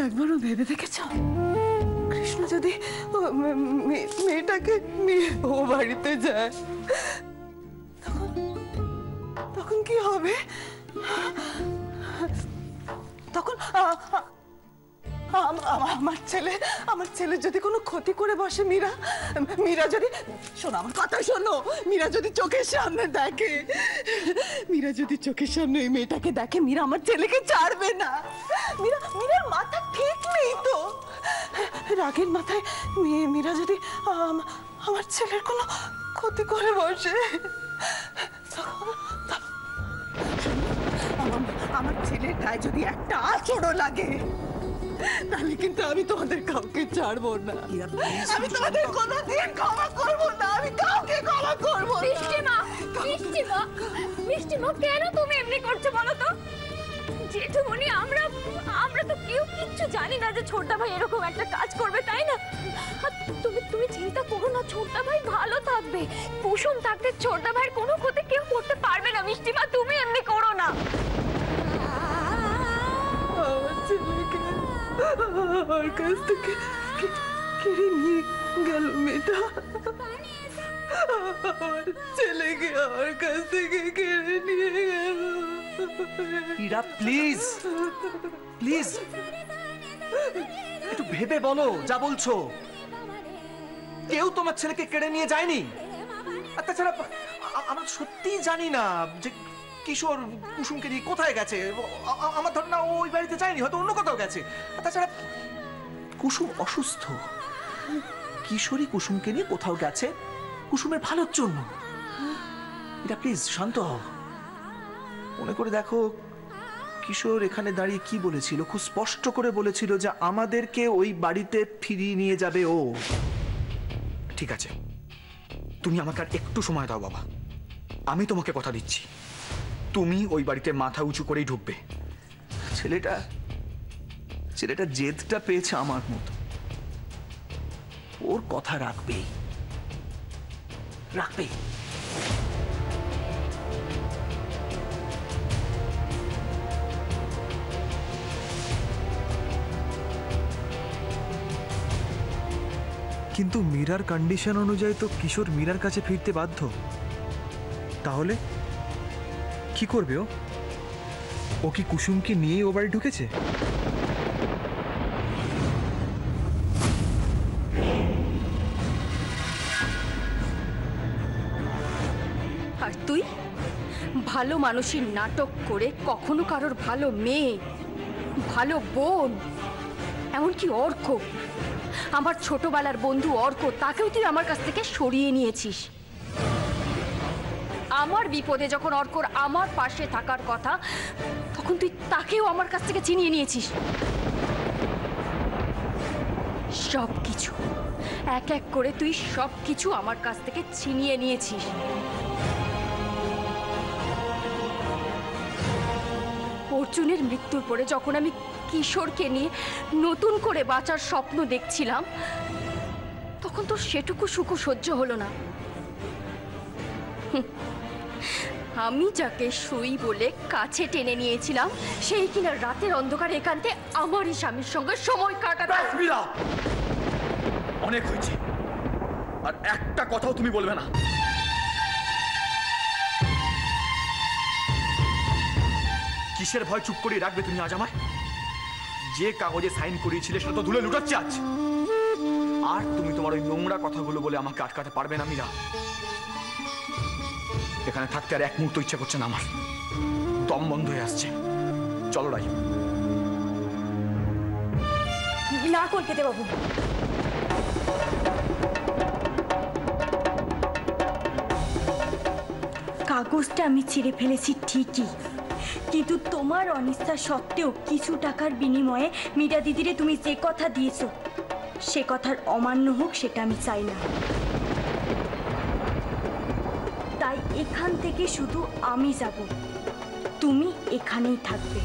একবারও ভেবে দেখেছ কৃষ্ণ যদি মেয়েটাকে নিয়ে ও বাড়িতে যায় তখন তখন কি হবে? তখন আমার ছেলে যদি কোনো ক্ষতি করে বসে, মীরা যদি, শোনো আমার কথা শোনো, মীরা যদি চোখের সামনে দেখে, মীরা যদি চোখের সামনে ওই মেয়েটাকে দেখে, মীরা আমার ছেলেকে ছাড়বে না। মীরার মাথা ঠিক নেই তো, রাগের মাথায় মীরা যদি আমার ছেলের কোনো ক্ষতি করে বসে, আমার ছেলের গায়ে যদি একটা আঁচড়ও লাগে তাহলে কিন্তু আমি তোমাদের কাউকে ছাড়বো না। আমি তোমাদের কোনোদিন ক্ষমা করবো না, আমি কাউকে ক্ষমা করবো না। মিষ্টি মা, কেন তুমি এমনি করছো বলো তো? জেঠুমনি, আমরা তো কেউ কিচ্ছু জানি না যে ছোটদা ভাই এরকম একটা কাজ করবে, তাই না? তুমি চিন্তা করো না, ছোটদা ভাই ভালো থাকবে। কুসুম থাকতে ছোটদা ভাইয়ের কোনো ক্ষতি কেউ করতে পারবে না। মিষ্টি মা, তুমি এমনি করো না। আমার ছেলেকে আমার কাছ থেকে কেড়ে নিয়ে গেল মেয়েটা, আমার ছেলেকে আমার কাছ থেকে কেড়ে নিয়ে গেল। ইরা, প্লিজ প্লিজ একটু ভেবে বলো যা বলছো। কেউ তোমার ছেলেকে কেড়ে নিয়ে যায়নি। আর তাছাড়া আমরা সত্যিই জানি না যে কিশোর কুসুমকে নিয়ে কোথায় গেছে। আমার ধারণা ওই বাড়িতে যায়নি, হয়তো অন্য কোথাও গেছে। আর তাছাড়া কুসুম অসুস্থ, কিশোরী কুসুমকে নিয়ে কোথাও গেছে কুসুমের ভালোর জন্য। এটা প্লিজ শান্ত হও, মনে করে দেখো কিশোর এখানে দাঁড়িয়ে কি বলেছিল। খুব স্পষ্ট করে বলেছিল যে আমাদেরকে ওই বাড়িতে ফিরিয়ে নিয়ে যাবে ও। ঠিক আছে, তুমি আমাকে আর একটু সময় দাও বাবা, আমি তোমাকে কথা দিচ্ছি তুমি ওই বাড়িতে মাথা উঁচু করেই ঢুকবে। ছেলেটা জেদটা পেয়েছে আমার মতো, ওর কথা রাখবেই। কিন্তু মীরার কন্ডিশন অনুযায়ী তো কিশোর মীরার কাছে ফিরতে বাধ্য। তাহলে কি করবে ও কি কুসুমকে নিয়ে ও বাড়ি ঢুকেছে? আর তুই ভালো মানুষের নাটক করে কখনো কারোর ভালো মেয়ে, ভালো বোন, এমনকি অর্ক, আমার ছোটবেলার বন্ধু অর্ক, তাকেও তুই আমার কাছ থেকে সরিয়ে নিয়েছিস। আমার বিপদে যখন অর্কর আমার পাশে থাকার কথা, তখন তুই তাকেও আমার কাছ থেকে ছিনিয়ে নিয়েছিস। সবকিছু এক এক করে তুই সবকিছু আমার কাছ থেকে ছিনিয়ে নিয়েছিস। অর্জুনের মৃত্যুর পরে যখন আমি কিশোরকে নিয়ে নতুন করে বাঁচার স্বপ্ন দেখছিলাম, তখন তো সেটুকু সুখ সহ্য হলো না। আমি যাকে শুই বলে কাছে টেনে নিয়েছিলাম, সেই কিনা রাতের অন্ধকারে একান্তে আমারই স্বামীর সঙ্গে সময় কাটাতে। অনেক হয়েছে, আর একটা কথাও তুমি বলবে না। কিসের ভয় চুপ করে রাখবে তুমি আজ আমায়? যে কাগজে সাইন করিয়েছিলে সেটা তো ধুলে লুটাচ্ছে আজ। আর তুমি তোমার ওই নোংরা কথাগুলো বলে আমাকে আটকাতে পারবে না মীরা। এখানে থাকতে আর এক মুহূর্ত ইচ্ছা করছে না আমার, দম বন্ধ হয়ে আসছে। চলো রাই। না কলকাতা বাবু, কাগজটা আমি ছিঁড়ে ফেলেছি ঠিকই, কিন্তু তোমার অনিচ্ছা সত্ত্বেও কিছু টাকার বিনিময়ে মীরা দিদিরে তুমি যে কথা দিয়েছো সে কথার অমান্য হোক, সেটা আমি চাই না। তাই এখান থেকে শুধু আমি যাব, তুমি এখানেই থাকবে।